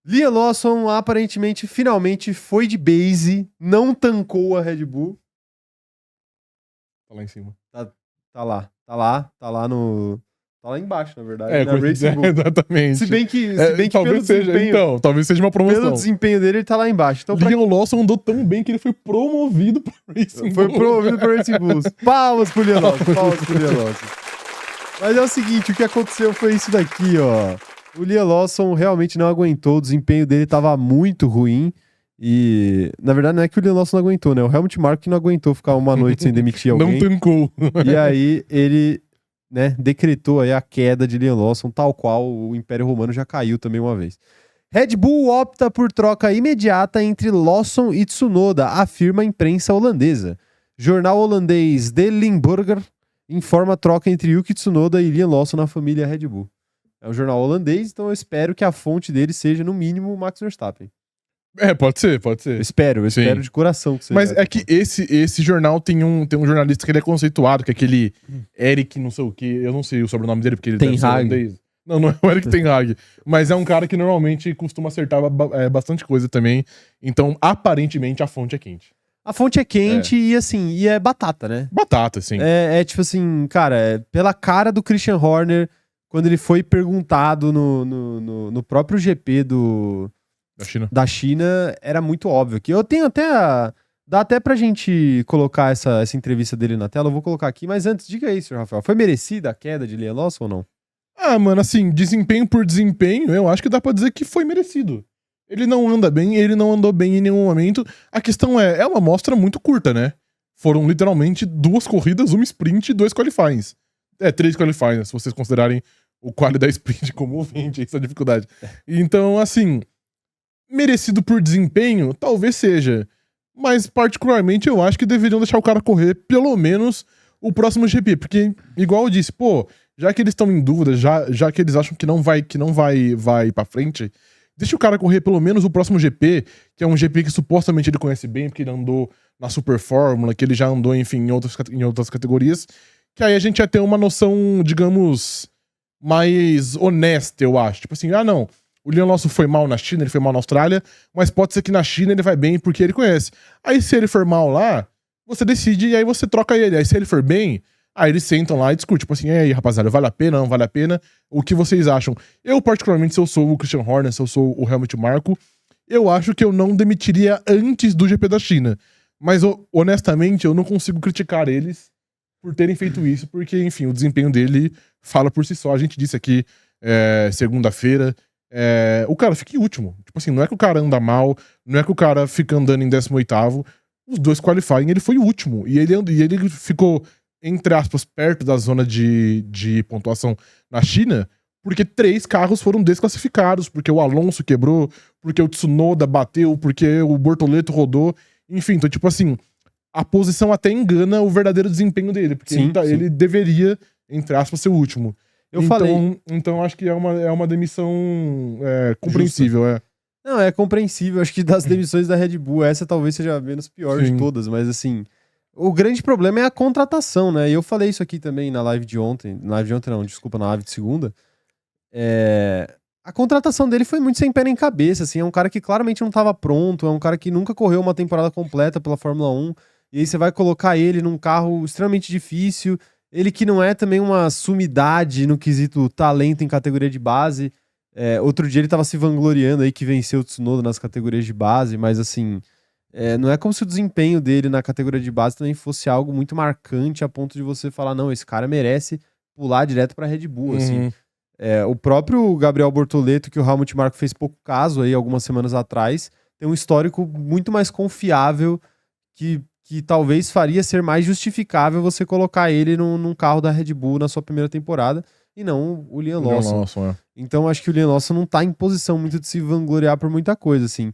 Liam Lawson aparentemente, finalmente foi de base, não tancou a Red Bull. Tá lá em cima. Tá lá no... Tá lá embaixo, na verdade. É, na Racing Bull. exatamente. Se bem que talvez seja, então, talvez seja uma promoção. Pelo desempenho dele, ele tá lá embaixo. Então, Liam Lawson andou tão bem que ele foi promovido pro Racing Bulls. Foi promovido pro Racing Bulls. Palmas pro Liam Lawson. Mas é o seguinte, o que aconteceu foi isso daqui, ó. O Liam Lawson realmente não aguentou, o desempenho dele tava muito ruim. E, na verdade, não é que o Liam Lawson não aguentou, né? O Helmut Marko que não aguentou ficar uma noite sem demitir alguém. Não tancou. E aí, ele, né, decretou aí a queda de Liam Lawson, tal qual o Império Romano já caiu também uma vez. Red Bull opta por troca imediata entre Lawson e Tsunoda, afirma a imprensa holandesa. Jornal holandês De Limburger informa a troca entre Yuki Tsunoda e Liam Lawson na família Red Bull. É um jornal holandês, então eu espero que a fonte dele seja, no mínimo, o Max Verstappen. Pode ser. Eu espero de coração que seja. Mas é que esse jornal tem um jornalista que ele é conceituado, que é aquele Eric não sei o que, eu não sei o sobrenome dele, porque ele Ten Hag. holandês. Não é o Eric Ten Hag. Mas é um cara que normalmente costuma acertar bastante coisa também. Então, aparentemente, a fonte é quente. A fonte é quente e assim, e é batata, né? Batata, sim. É tipo assim, cara, pela cara do Christian Horner, quando ele foi perguntado no próprio GP da China, era muito óbvio que eu tenho até dá até pra gente colocar essa entrevista dele na tela, eu vou colocar aqui, mas antes, diga aí, Sr. Rafael, foi merecida a queda de Liam Lawson ou não? Ah, mano, assim, desempenho por desempenho, eu acho que dá pra dizer que foi merecido. Ele não anda bem, ele não andou bem em nenhum momento. A questão é uma amostra muito curta, né? Foram literalmente 2 corridas, uma sprint e 2 qualifies. 3 qualifies, se vocês considerarem o quali da sprint comovente, essa dificuldade. Então, assim, merecido por desempenho, talvez seja. Mas, particularmente, eu acho que deveriam deixar o cara correr pelo menos o próximo GP. Porque, igual eu disse, já que eles estão em dúvida, já que eles acham que não vai pra frente, deixa o cara correr pelo menos o próximo GP, que é um GP que supostamente ele conhece bem, porque ele andou na Super Fórmula, que ele já andou, enfim, em outras categorias. Que aí a gente ia ter uma noção, digamos, mais honesta, eu acho. Tipo assim, não, o Liam Lawson foi mal na China, ele foi mal na Austrália, mas pode ser que na China ele vai bem porque ele conhece. Aí se ele for mal lá, você decide e aí você troca ele. Aí se ele for bem, aí eles sentam lá e discutem. Tipo assim, e aí, rapaziada, vale a pena, não vale a pena? O que vocês acham? Eu, particularmente, se eu sou o Christian Horner, se eu sou o Helmut Marko, eu acho que eu não demitiria antes do GP da China. Mas, honestamente, eu não consigo criticar eles por terem feito isso, porque, enfim, o desempenho dele fala por si só. A gente disse aqui, segunda-feira, o cara fica em último. Tipo assim, não é que o cara anda mal, não é que o cara fica andando em 18º. Os 2 qualifying, ele foi o último. E ele ficou, entre aspas, perto da zona de pontuação na China, porque 3 carros foram desclassificados, porque o Alonso quebrou, porque o Tsunoda bateu, porque o Bortoleto rodou. Enfim, então, tipo assim, a posição até engana o verdadeiro desempenho dele, porque ele deveria, entre aspas, ser o último. Então acho que é uma demissão compreensível. Não, é compreensível. Acho que das demissões da Red Bull, essa talvez seja a menos pior de todas, mas assim, o grande problema é a contratação, né? E eu falei isso aqui também na live de ontem. Na live de segunda. A contratação dele foi muito sem pé nem cabeça, assim. É um cara que claramente não estava pronto, é um cara que nunca correu uma temporada completa pela Fórmula 1. E aí você vai colocar ele num carro extremamente difícil. Ele que não é também uma sumidade no quesito talento em categoria de base. Outro dia ele tava se vangloriando aí que venceu o Tsunoda nas categorias de base, mas assim, não é como se o desempenho dele na categoria de base também fosse algo muito marcante a ponto de você falar, não, esse cara merece pular direto pra Red Bull, assim. O próprio Gabriel Bortoleto, que o Helmut Marko fez pouco caso aí algumas semanas atrás, tem um histórico muito mais confiável que talvez faria ser mais justificável você colocar ele num carro da Red Bull na sua primeira temporada e não o Liam Lawson. Então acho que o Liam Lawson não tá em posição muito de se vangloriar por muita coisa, assim.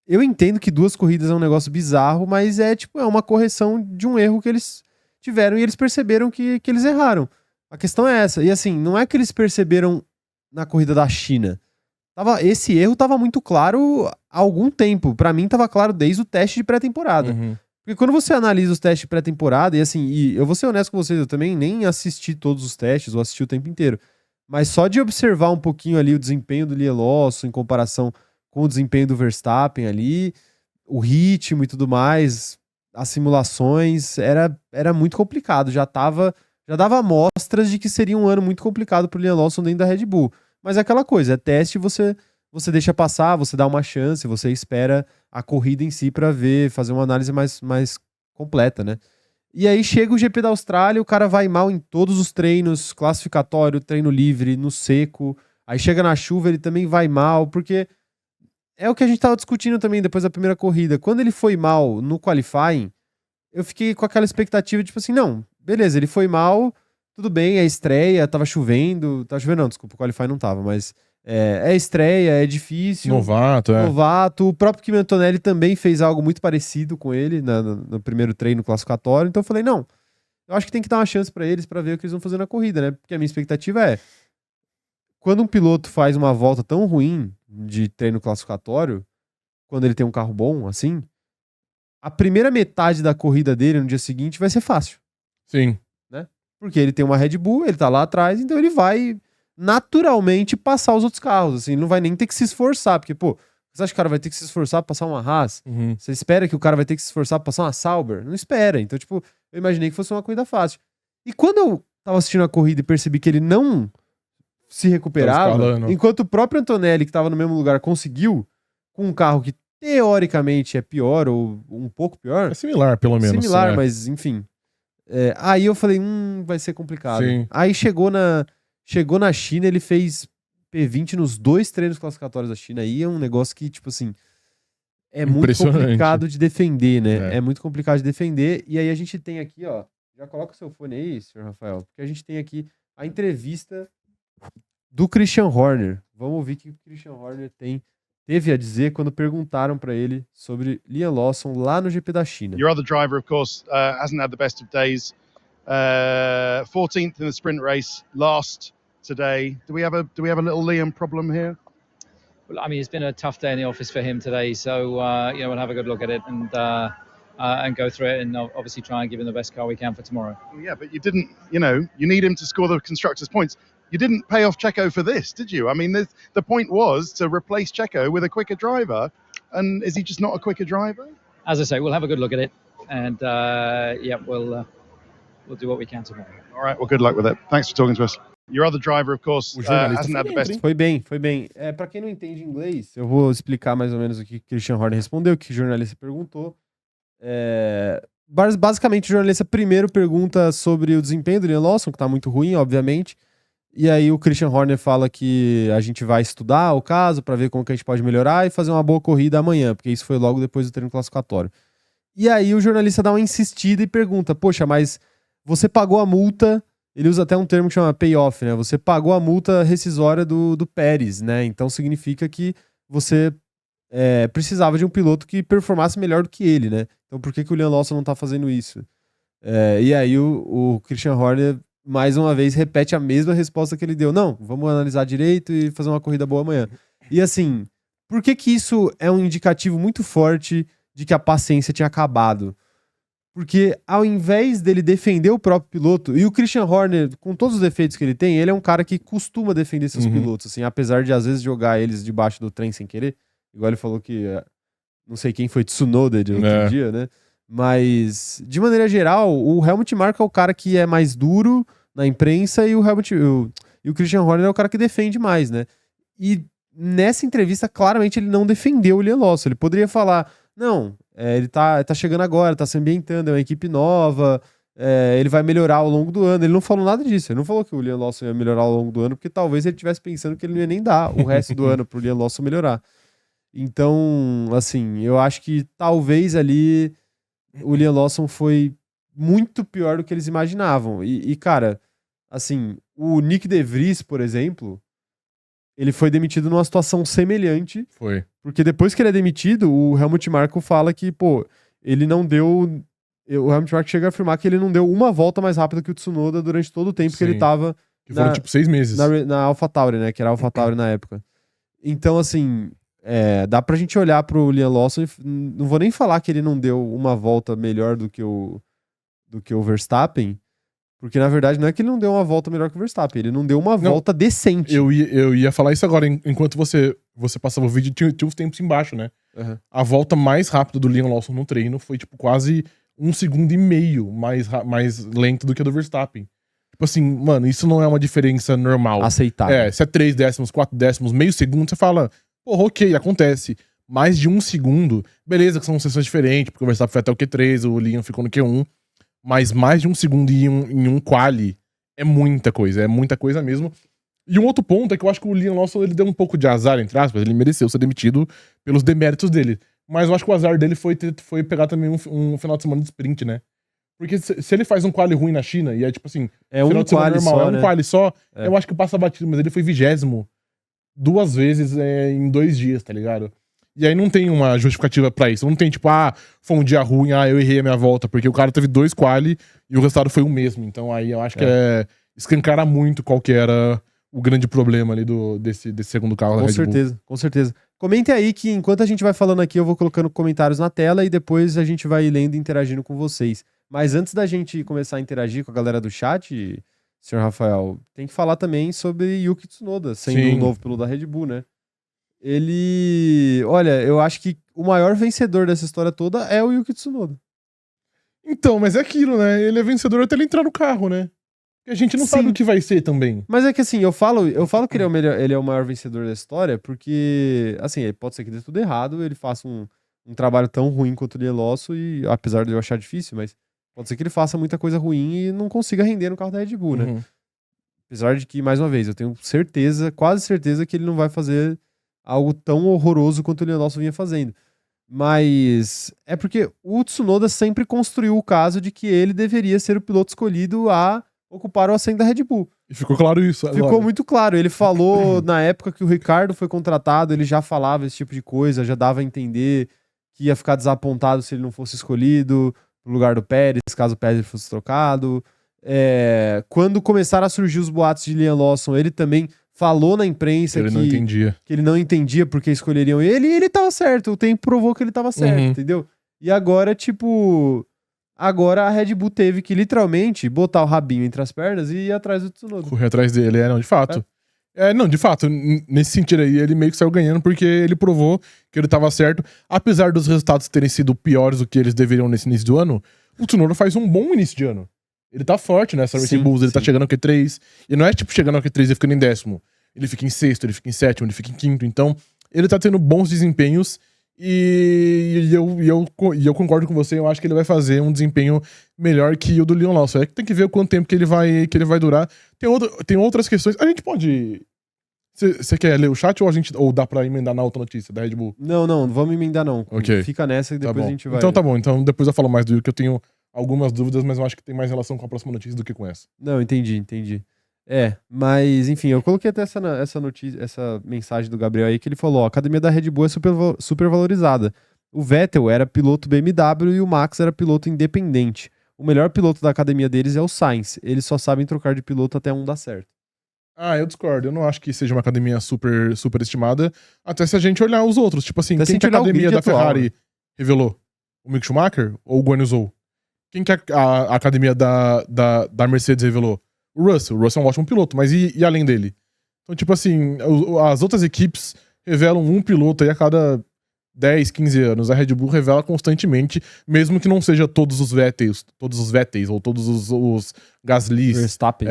Eu entendo que 2 corridas é um negócio bizarro, mas é uma correção de um erro que eles tiveram e eles perceberam que eles erraram. A questão é essa. E assim, não é que eles perceberam na corrida da China. Esse erro tava muito claro há algum tempo. Pra mim tava claro desde o teste de pré-temporada. Porque quando você analisa os testes de pré-temporada, e assim, eu vou ser honesto com vocês, eu também nem assisti todos os testes, ou assisti o tempo inteiro. Mas só de observar um pouquinho ali o desempenho do Liam Lawson em comparação com o desempenho do Verstappen ali, o ritmo e tudo mais, as simulações, era muito complicado. Já dava amostras de que seria um ano muito complicado pro Liam Lawson dentro da Red Bull. Mas é aquela coisa, é teste, você deixa passar, você dá uma chance, você espera a corrida em si pra ver, fazer uma análise mais completa, né? E aí chega o GP da Austrália, o cara vai mal em todos os treinos, classificatório, treino livre, no seco. Aí chega na chuva, ele também vai mal, porque é o que a gente tava discutindo também depois da primeira corrida. Quando ele foi mal no qualifying, eu fiquei com aquela expectativa, tipo assim, não, beleza, ele foi mal, tudo bem, é estreia, tava chovendo não, desculpa, o qualifying não tava, mas é estreia, é difícil. Novato. O próprio Kimi Antonelli também fez algo muito parecido com ele no primeiro treino classificatório, então eu falei, não, eu acho que tem que dar uma chance pra eles pra ver o que eles vão fazer na corrida, né? Porque a minha expectativa é, quando um piloto faz uma volta tão ruim de treino classificatório, quando ele tem um carro bom, assim, a primeira metade da corrida dele no dia seguinte vai ser fácil. Sim. Né? Porque ele tem uma Red Bull, ele tá lá atrás, então ele vai naturalmente passar os outros carros, assim, ele não vai nem ter que se esforçar, porque, pô, você acha que o cara vai ter que se esforçar pra passar uma Haas? Uhum. Você espera que o cara vai ter que se esforçar pra passar uma Sauber? Não espera. Então, tipo, eu imaginei que fosse uma corrida fácil. E quando eu tava assistindo a corrida e percebi que ele não se recuperava, enquanto o próprio Antonelli, que tava no mesmo lugar, conseguiu, com um carro que teoricamente é pior, ou um pouco pior. É similar, pelo menos. Similar, mas enfim. Aí eu falei, vai ser complicado. Sim. Aí chegou na China, ele fez P20 nos 2 treinos classificatórios da China. Aí é um negócio que, tipo assim, é muito complicado de defender, né? É muito complicado de defender. E aí a gente tem aqui, ó, já coloca o seu fone aí, senhor Rafael, porque a gente tem aqui a entrevista do Christian Horner. Vamos ouvir o que o Christian Horner teve a dizer quando perguntaram para ele sobre Liam Lawson lá no GP da China. Your other driver, of course, hasn't had the best of days. 14th in the sprint race, last today. Do we have a little Liam problem here? Well, I mean, it's been a tough day in the office for him today, so we'll have a good look at it and go through it, and obviously try and give him the best car we can for tomorrow. Yeah, but you didn't. You need him to score the constructors' points. You didn't pay off Checo for this, did you? I mean, the point was to replace Checo with a quicker driver, and is he just not a quicker driver? As I say, we'll have a good look at it, and we'll do what we can tomorrow. All right, well, good luck with it. Thanks for talking to us. Your other driver, of course, hasn't had the best. Foi bem. Pra quem não entende inglês, eu vou explicar mais ou menos o que Christian Horner respondeu, o que o jornalista perguntou. Basicamente, o jornalista primeiro pergunta sobre o desempenho do Liam Lawson, que tá muito ruim, obviamente. E aí o Christian Horner fala que a gente vai estudar o caso pra ver como que a gente pode melhorar e fazer uma boa corrida amanhã, porque isso foi logo depois do treino classificatório. E aí o jornalista dá uma insistida e pergunta, poxa, mas você pagou a multa, ele usa até um termo que chama payoff, né? Você pagou a multa rescisória do Pérez, né? Então significa que você precisava de um piloto que performasse melhor do que ele, né? Então por que o Liam Lawson não tá fazendo isso? E aí o Christian Horner mais uma vez repete a mesma resposta que ele deu. Não, vamos analisar direito e fazer uma corrida boa amanhã. E assim, por que isso é um indicativo muito forte de que a paciência tinha acabado? Porque ao invés dele defender o próprio piloto, e o Christian Horner, com todos os defeitos que ele tem, ele é um cara que costuma defender seus pilotos, assim, apesar de às vezes jogar eles debaixo do trem sem querer. Igual ele falou que, não sei quem foi, Tsunoda de outro dia, né? Mas, de maneira geral, o Helmut Marko é o cara que é mais duro na imprensa e o Christian Horner é o cara que defende mais, né? E nessa entrevista, claramente, ele não defendeu o Liam Lawson. Ele poderia falar, não, ele tá chegando agora, tá se ambientando, é uma equipe nova, ele vai melhorar ao longo do ano. Ele não falou nada disso. Ele não falou que o Liam Lawson ia melhorar ao longo do ano, porque talvez ele estivesse pensando que ele não ia nem dar o resto do ano pro Liam Lawson melhorar. Então, assim, eu acho que talvez ali o Liam Lawson foi muito pior do que eles imaginavam. E cara, assim, o Nick De Vries, por exemplo, ele foi demitido numa situação semelhante. Foi. Porque depois que ele é demitido, o Helmut Marko fala que, pô, ele não deu... O Helmut Marko chega a afirmar que ele não deu uma volta mais rápida que o Tsunoda durante todo o tempo que ele tava... Que foram tipo 6 meses. Na AlphaTauri, né? Que era a AlphaTauri na época. Então, assim... dá pra gente olhar pro Liam Lawson e não vou nem falar que ele não deu uma volta melhor do que o Verstappen, Porque, na verdade, não é que ele não deu uma volta melhor que o Verstappen, ele não deu uma volta decente. Eu ia falar isso agora, enquanto você passava o vídeo, tinha os tempos embaixo, né? Uhum. A volta mais rápida do Liam Lawson no treino foi, tipo, quase 1,5 segundo mais lento do que a do Verstappen. Tipo assim, mano, isso não é uma diferença normal. Aceitável. Se é 3 décimos, 4 décimos, meio segundo, você fala, porra, ok, acontece. Mais de 1 segundo, beleza que são sessões diferentes, porque o Verstappen foi até o Q3, o Liam ficou no Q1, mas mais de 1 segundo em um quali é muita coisa mesmo. E um outro ponto é que eu acho que o Liam Lawson, ele deu um pouco de azar, entre aspas, ele mereceu ser demitido pelos deméritos dele. Mas eu acho que o azar dele foi pegar também um final de semana de sprint, né? Porque se ele faz um quali ruim na China, e é tipo assim, É um quali normal, só, é um né? quali só, eu acho que passa batido, mas ele foi 20º 2 vezes em 2 dias, tá ligado? E aí não tem uma justificativa pra isso. Não tem tipo, foi um dia ruim, eu errei a minha volta, porque o cara teve 2 quali e o resultado foi o mesmo. Então aí eu acho que escancara muito qual que era o grande problema ali desse segundo carro da Red Bull. Com certeza. Comente aí que enquanto a gente vai falando aqui, eu vou colocando comentários na tela e depois a gente vai lendo e interagindo com vocês. Mas antes da gente começar a interagir com a galera do chat, senhor Rafael, tem que falar também sobre Yuki Tsunoda, sendo o novo piloto da Red Bull, né? Olha, eu acho que o maior vencedor dessa história toda é o Yuki Tsunoda. Então, mas é aquilo, né? Ele é vencedor até ele entrar no carro, né? E a gente não sabe o que vai ser também. Mas é que assim, eu falo que ele é o maior vencedor da história, porque, assim, pode ser que dê tudo errado, ele faça um trabalho tão ruim quanto o Liam Lawson, e apesar de eu achar difícil, mas pode ser que ele faça muita coisa ruim e não consiga render no carro da Red Bull, né? Apesar de que, mais uma vez, eu tenho certeza, quase certeza, que ele não vai fazer algo tão horroroso quanto o Liam Lawson vinha fazendo. Mas é porque o Tsunoda sempre construiu o caso de que ele deveria ser o piloto escolhido a ocupar o assento da Red Bull. E ficou claro isso agora. Ficou muito claro. Ele falou, na época que o Ricardo foi contratado, ele já falava esse tipo de coisa, já dava a entender que ia ficar desapontado se ele não fosse escolhido no lugar do Pérez, caso o Pérez fosse trocado. Quando começaram a surgir os boatos de Liam Lawson, ele também falou na imprensa que ele não entendia porque escolheriam ele, e ele tava certo. O tempo provou que ele tava certo, entendeu? E agora, agora a Red Bull teve que literalmente botar o rabinho entre as pernas e ir atrás do Tsunoda. Correr atrás dele, de fato. Não, de fato, nesse sentido aí, ele meio que saiu ganhando porque ele provou que ele tava certo. Apesar dos resultados terem sido piores do que eles deveriam nesse início do ano, o Tsunoda faz um bom início de ano. Ele tá forte nessa Racing Bulls, ele tá chegando ao Q3. E não é tipo chegando ao Q3 e ficando em 10º. Ele fica em 6º, ele fica em 7º, ele fica em 5º. Então, ele tá tendo bons desempenhos. E eu concordo com você, eu acho que ele vai fazer um desempenho melhor que o do Liam Lawson. É que tem que ver o quanto tempo que ele vai durar. Tem outras questões. A gente pode... Você quer ler o chat ou dá pra emendar na outra notícia da Red Bull? Não vamos emendar não. Okay. Fica nessa e depois a gente vai... Então tá bom, então depois eu falo mais do que eu tenho algumas dúvidas, mas eu acho que tem mais relação com a próxima notícia do que com essa. Não, entendi. Mas enfim, eu coloquei até essa notícia, essa mensagem do Gabriel aí, que ele falou, a academia da Red Bull é super valorizada. O Vettel era piloto BMW e o Max era piloto independente. O melhor piloto da academia deles é o Sainz. Eles só sabem trocar de piloto até um dar certo. Eu discordo. Eu não acho que seja uma academia super estimada. Até se a gente olhar os outros. Tipo assim, quem que a academia da Ferrari revelou? O Mick Schumacher ou o Guan Yu Zhou? Quem que a academia da Mercedes revelou? O Russell. O Russell é um ótimo piloto, mas e além dele? Então, tipo assim, as outras equipes revelam um piloto aí a cada 10, 15 anos. A Red Bull revela constantemente, mesmo que não seja todos os Vettels, ou todos os Gaslys. Verstappen.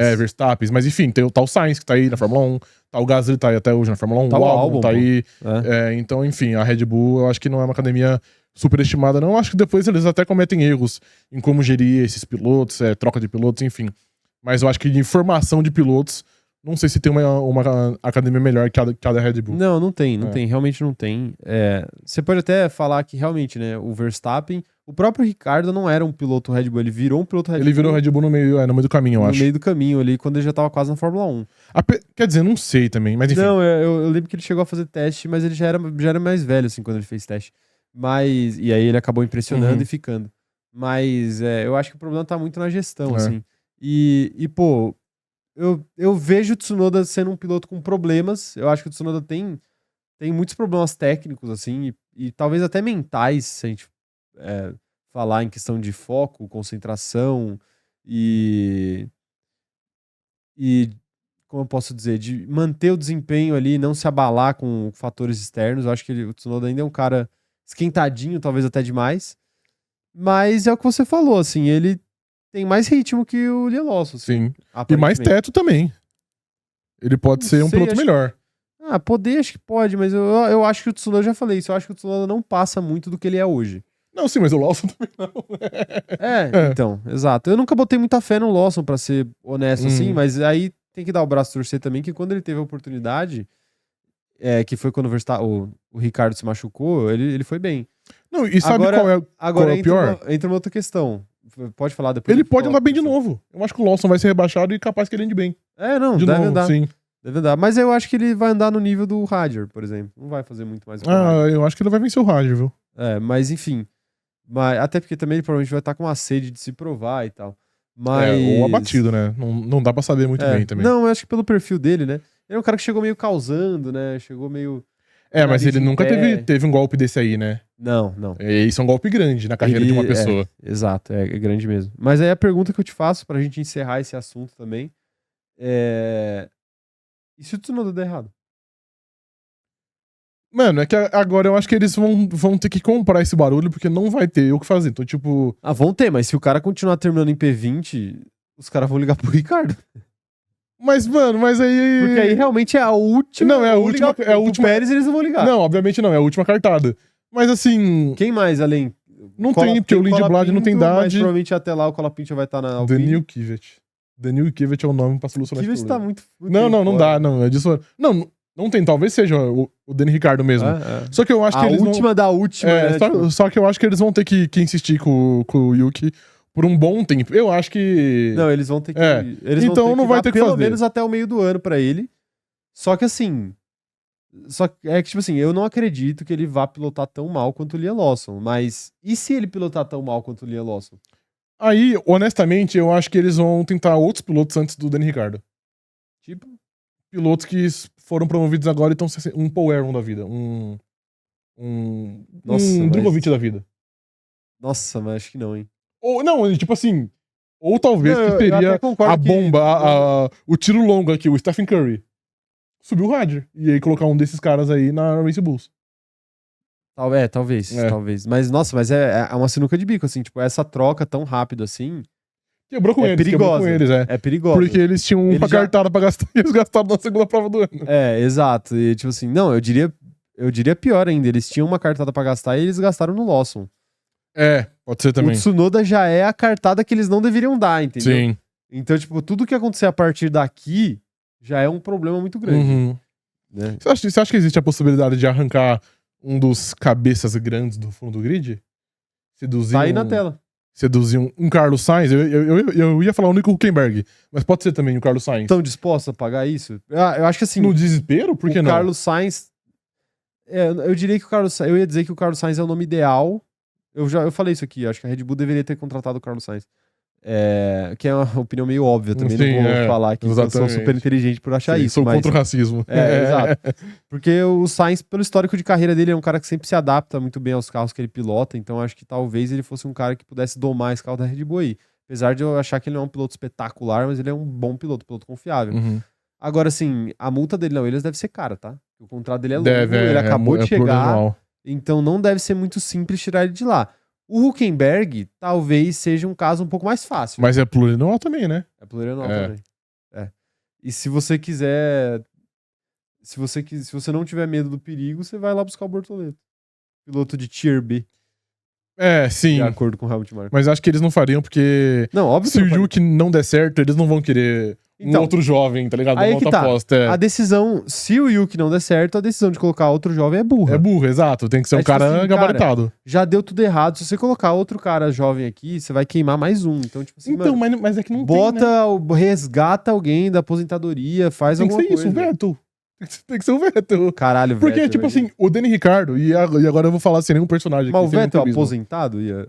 Mas enfim, tem o tal Sainz que tá aí na Fórmula 1, tal Gasly tá aí até hoje na Fórmula 1, o Albon tá aí. Então, enfim, a Red Bull eu acho que não é uma academia superestimada, não. Eu acho que depois eles até cometem erros em como gerir esses pilotos, troca de pilotos, enfim. Mas eu acho que de formação de pilotos, não sei se tem uma academia melhor que a da Red Bull. Não tem, realmente não tem. Você pode até falar que realmente, né, o Verstappen, o próprio Ricardo não era um piloto Red Bull, ele virou um piloto Red Bull. Ele virou Red Bull no meio do caminho, eu acho. No meio do caminho ali, quando ele já tava quase na Fórmula 1. Quer dizer, não sei também, mas enfim. Não, eu lembro que ele chegou a fazer teste, mas ele já era mais velho, assim, quando ele fez teste. E aí ele acabou impressionando e ficando. Mas eu acho que o problema tá muito na gestão, assim. Pô, eu vejo o Tsunoda sendo um piloto com problemas. Eu acho que o Tsunoda tem muitos problemas técnicos, assim, e talvez até mentais, se a gente falar em questão de foco, concentração e e, como eu posso dizer, de manter o desempenho ali, não se abalar com fatores externos. Eu acho que o Tsunoda ainda é um cara esquentadinho, talvez até demais. Mas é o que você falou, assim, ele tem mais ritmo que o Liam Lawson. Assim, Sim. E mais teto também. Ele pode ser um piloto melhor. Poder acho que pode, mas eu acho que o Tsunoda, eu já falei isso, eu acho que o Tsunoda não passa muito do que ele é hoje. Não, sim, mas o Lawson também não. Então, exato. Eu nunca botei muita fé no Lawson, pra ser honesto, assim, mas aí tem que dar o braço a torcer também, que quando ele teve a oportunidade, que foi quando o Ricardo se machucou, ele foi bem. Não, e sabe qual é o pior? Entra uma outra questão. Pode falar depois. Ele pode andar bem de novo. Eu acho que o Lawson vai ser rebaixado e capaz que ele ande bem. Deve andar. Sim. Deve andar. Mas eu acho que ele vai andar no nível do Hadjar, por exemplo. Não vai fazer muito mais. Eu acho que ele vai vencer o Hadjar, viu? Mas enfim. Até porque também ele provavelmente vai estar com uma sede de se provar e tal. Mas... ou abatido, né? Não dá pra saber muito bem também. Não, eu acho que pelo perfil dele, né? Ele é um cara que chegou meio causando, né? Chegou meio... mas ele nunca teve um golpe desse aí, né? Não. Isso é um golpe grande na carreira de uma pessoa. Exato, é grande mesmo. Mas aí a pergunta que eu te faço, pra gente encerrar esse assunto também, e se o Tsunoda der errado? Mano, é que agora eu acho que eles vão ter que comprar esse barulho, porque não vai ter o que fazer. Então, tipo... vão ter, mas se o cara continuar terminando em P20, os caras vão ligar pro Ricardo. Mas, mano, aí... Porque aí realmente é a última... Não, é a última... É a última... Pérez eles não vão ligar. Não, obviamente não, é a última cartada. Mas assim... Quem mais, além... Não tem, porque o Lindblad não tem idade. Mas provavelmente até lá o Colapinto já vai estar na Alpine. Daniel Kvyat. Daniel Kvyat é o nome pra solucionar esse problema. Kvyat tá muito... Não dá, não. É disso... Não tem, talvez seja o Danny Ricardo mesmo. Só que eu acho que eles última da última, né? Só que eu acho que eles vão ter que insistir com o Yuki por um bom tempo. Eu acho que... Não, eles vão ter que... Eles então vão ter não vai ter que pelo fazer. menos até o meio do ano pra ele. Só que assim... tipo assim, eu não acredito que ele vá pilotar tão mal quanto o Liam Lawson. Mas e se ele pilotar tão mal quanto o Liam Lawson? Aí, honestamente, eu acho que eles vão tentar outros pilotos antes do Danny Ricardo. Tipo? Pilotos que foram promovidos agora e estão um Paul Aron da vida. Drogovic da vida. Nossa, mas acho que não, hein? Ou, não, tipo assim... Ou talvez que teria a bomba, o tiro longo aqui, o Stephen Curry. Subir o Hadjar. E aí colocar um desses caras aí na Race Bulls. Talvez. Mas é uma sinuca de bico, assim. Tipo, essa troca tão rápido assim... Quebrou com eles, É perigoso. Porque eles tinham uma cartada pra gastar e eles gastaram na segunda prova do ano. Exato. E tipo assim, não, eu diria pior ainda. Eles tinham uma cartada pra gastar e eles gastaram no Lawson. Pode ser também. O Tsunoda já é a cartada que eles não deveriam dar, entendeu? Sim. Então, tipo, tudo que acontecer a partir daqui já é um problema muito grande. Né? Você acha que existe a possibilidade de arrancar um dos cabeças grandes do fundo do grid? Seduzir tá aí na tela. Seduzir um Carlos Sainz? Eu ia falar o Nico Hülkenberg, mas pode ser também o Carlos Sainz. Estão dispostos a pagar isso? Eu acho que assim... No desespero? Por que não? O Carlos Sainz... eu diria que eu ia dizer que o Carlos Sainz é o nome ideal. Eu falei isso aqui, acho que a Red Bull deveria ter contratado o Carlos Sainz. Que é uma opinião meio óbvia também, não vou falar que eu sou super inteligente por achar isso. Sou contra o racismo. Exato. Porque o Sainz, pelo histórico de carreira dele, é um cara que sempre se adapta muito bem aos carros que ele pilota, então acho que talvez ele fosse um cara que pudesse domar esse carro da Red Bull aí. Apesar de eu achar que ele não é um piloto espetacular, mas ele é um bom piloto confiável. Agora, assim, a multa dele na Williams deve ser cara, tá? O contrato dele é longo, ele acabou de chegar, então não deve ser muito simples tirar ele de lá. O Hülkenberg talvez seja um caso um pouco mais fácil. Mas é plurianual também, né? É plurianual também. E se você quiser... Se você não tiver medo do perigo, você vai lá buscar o Bortoleto. Piloto de Tier B. Sim. De acordo com o Helmut Marko. Mas acho que eles não fariam, porque... Não, óbvio se o Yuki não der certo, eles não vão querer um outro jovem, tá ligado? Aí que tá. Aposta. A decisão, se o Yuki não der certo, a decisão de colocar outro jovem é burra. É burra, exato. Tem que ser um cara assim, gabaritado. Cara, já deu tudo errado. Se você colocar outro cara jovem aqui, você vai queimar mais um. Então, tipo assim, mas é que não bota, tem, né? Resgata alguém da aposentadoria, faz alguma coisa. Tem que ser isso, o Vettel. Tem que ser o Vettel. Caralho, porque, Vettel, tipo assim, o Danny Ricardo, e agora eu vou falar sem nenhum personagem aqui. Mas o Vettel aposentado ia...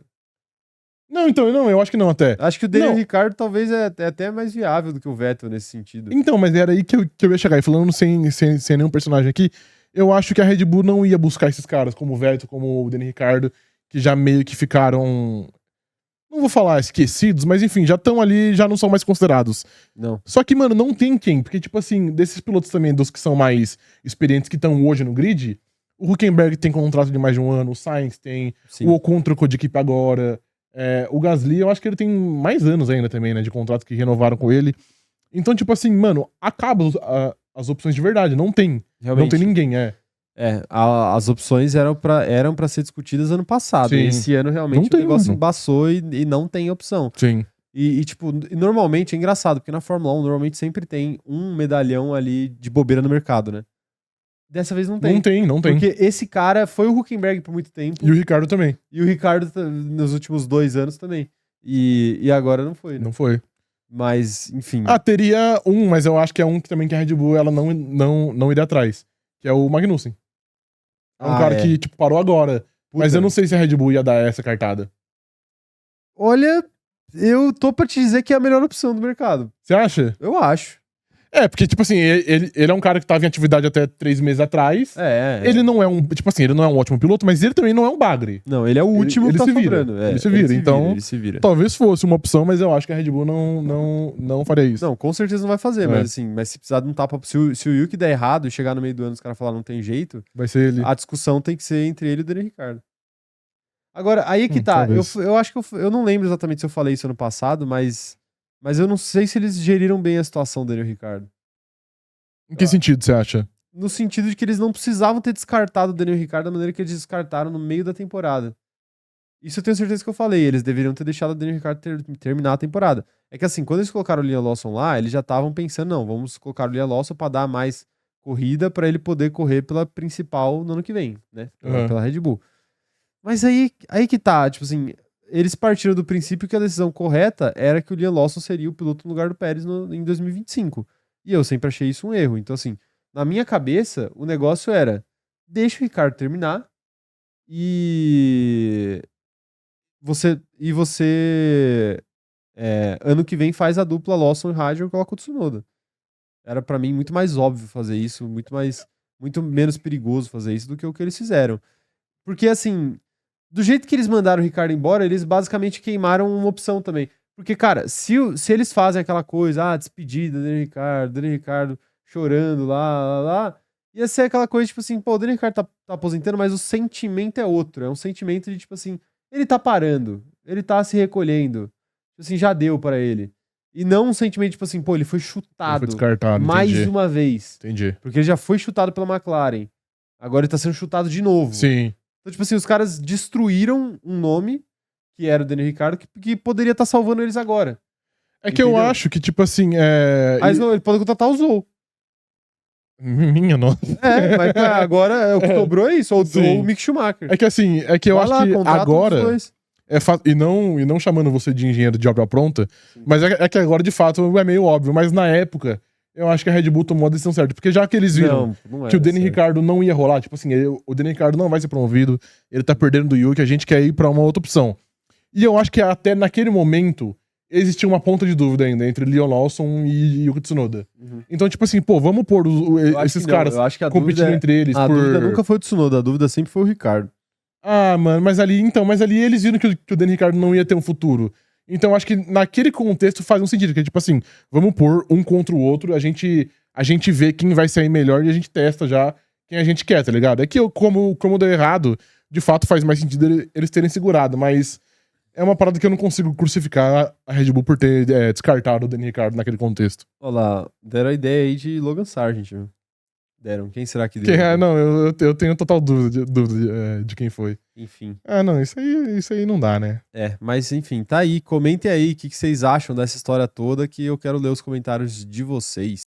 Não, eu acho que não até. Acho que o Daniel Ricciardo talvez é até mais viável do que o Vettel nesse sentido. Então, mas era aí que eu ia chegar. E falando sem nenhum personagem aqui, eu acho que a Red Bull não ia buscar esses caras, como o Vettel, como o Daniel Ricciardo, que já meio que ficaram... não vou falar esquecidos, mas enfim, já estão ali, já não são mais considerados. Não. Só que, mano, não tem quem, porque, tipo assim, desses pilotos também, dos que são mais experientes, que estão hoje no grid, o Hülkenberg tem contrato de mais de um ano, o Sainz tem, Sim. o Ocon trocou de equipe agora, o Gasly, eu acho que ele tem mais anos ainda também, né, de contrato que renovaram com ele. Então, tipo assim, mano, acaba as opções de verdade, não tem. Realmente. Não tem ninguém, as opções eram pra ser discutidas ano passado. Sim. Esse ano realmente Não tem, o negócio mano. embaçou e não tem opção. Sim. Tipo, normalmente é engraçado, porque na Fórmula 1 normalmente sempre tem um medalhão ali de bobeira no mercado, né? Dessa vez não tem. Não tem. Porque esse cara foi o Huckenberg por muito tempo. E o Ricardo também. E o Ricardo nos últimos 2 anos também. E agora não foi, né? Não foi. Mas, enfim. Teria um, mas eu acho que é um que também que a Red Bull ela não iria atrás. Que é o Magnussen. É um cara que, tipo, parou agora. Puta. Mas eu não sei se a Red Bull ia dar essa cartada. Olha, eu tô pra te dizer que é a melhor opção do mercado. Você acha? Eu acho. Porque, tipo assim, ele é um cara que tava em atividade até 3 meses atrás. Ele não é um, tipo assim, ele não é um ótimo piloto, mas ele também não é um bagre. Não, ele é o último ele que tá se vira. sobrando. Ele se vira, então ele se vira. talvez fosse uma opção, mas eu acho que a Red Bull não faria isso. Não, com certeza não vai fazer, mas assim, mas se precisar de um tapa, se o Yuki der errado e chegar no meio do ano e os caras falar não tem jeito, vai ser ele. A discussão tem que ser entre ele e o Daniel Ricciardo. Agora, aí é que tá, eu acho que eu não lembro exatamente se eu falei isso ano passado, mas eu não sei se eles geriram bem a situação do Daniel Ricciardo. Em que sentido você acha? No sentido de que eles não precisavam ter descartado o Daniel Ricciardo da maneira que eles descartaram no meio da temporada. Isso eu tenho certeza que eu falei. Eles deveriam ter deixado o Daniel Ricciardo terminar a temporada. É que assim, quando eles colocaram o Liam Lawson lá, eles já estavam pensando, não, vamos colocar o Liam Lawson pra dar mais corrida pra ele poder correr pela principal no ano que vem, né? Pela Red Bull. Mas aí que tá, tipo assim, eles partiram do princípio que a decisão correta era que o Liam Lawson seria o piloto no lugar do Pérez em 2025. E eu sempre achei isso um erro. Então, assim, na minha cabeça, o negócio era: deixa o Ricardo terminar e você ano que vem faz a dupla Lawson e Raikkonen e coloca o Tsunoda. Era pra mim muito mais óbvio fazer isso, muito menos perigoso fazer isso do que o que eles fizeram. Porque, assim, do jeito que eles mandaram o Ricardo embora, eles basicamente queimaram uma opção também. Porque, cara, se eles fazem aquela coisa, despedida do Daniel Ricciardo chorando lá, ia ser aquela coisa, tipo assim, pô, o Daniel Ricciardo tá aposentando, mas o sentimento é outro. É um sentimento de, tipo assim, ele tá parando, ele tá se recolhendo. Tipo assim, já deu pra ele. E não um sentimento, tipo assim, pô, ele foi chutado foi descartado, mais uma vez. Entendi. Porque ele já foi chutado pela McLaren. Agora ele tá sendo chutado de novo. Sim. Então, tipo assim, os caras destruíram um nome, que era o Daniel Ricciardo, que poderia estar salvando eles agora. É que eu acho que, tipo assim, Mas não, ele pode contratar o Zou. Minha nossa. Mas agora o que sobrou é isso, ou o Mick Schumacher. É que assim, eu acho que agora... E não chamando você de engenheiro de obra pronta, mas é que agora, de fato, é meio óbvio. Mas na época, eu acho que a Red Bull tomou a decisão certa. Porque já que eles viram que o Daniel Ricciardo não ia rolar, tipo assim, o Daniel Ricciardo não vai ser promovido, ele tá perdendo do Yuki, a gente quer ir pra uma outra opção. E eu acho que até naquele momento, existia uma ponta de dúvida ainda entre Liam Lawson e Yuki Tsunoda. Então, tipo assim, pô, vamos pôr esses caras competindo entre eles. A dúvida nunca foi o Tsunoda, a dúvida sempre foi o Ricardo. Mano, mas ali eles viram que o Daniel Ricciardo não ia ter um futuro. Então, acho que naquele contexto faz um sentido, que é tipo assim, vamos pôr um contra o outro, a gente vê quem vai sair melhor e a gente testa já quem a gente quer, tá ligado? É que como deu errado, de fato faz mais sentido eles terem segurado, mas é uma parada que eu não consigo crucificar a Red Bull por ter descartado o Daniel Ricciardo naquele contexto. Olha lá, deram a ideia aí de Logan Sargent, viu? Deram. Quem será que deu? Não, eu tenho total dúvida de quem foi. Enfim. Não, isso aí não dá, né? Mas enfim, tá aí. Comentem aí o que vocês acham dessa história toda, que eu quero ler os comentários de vocês.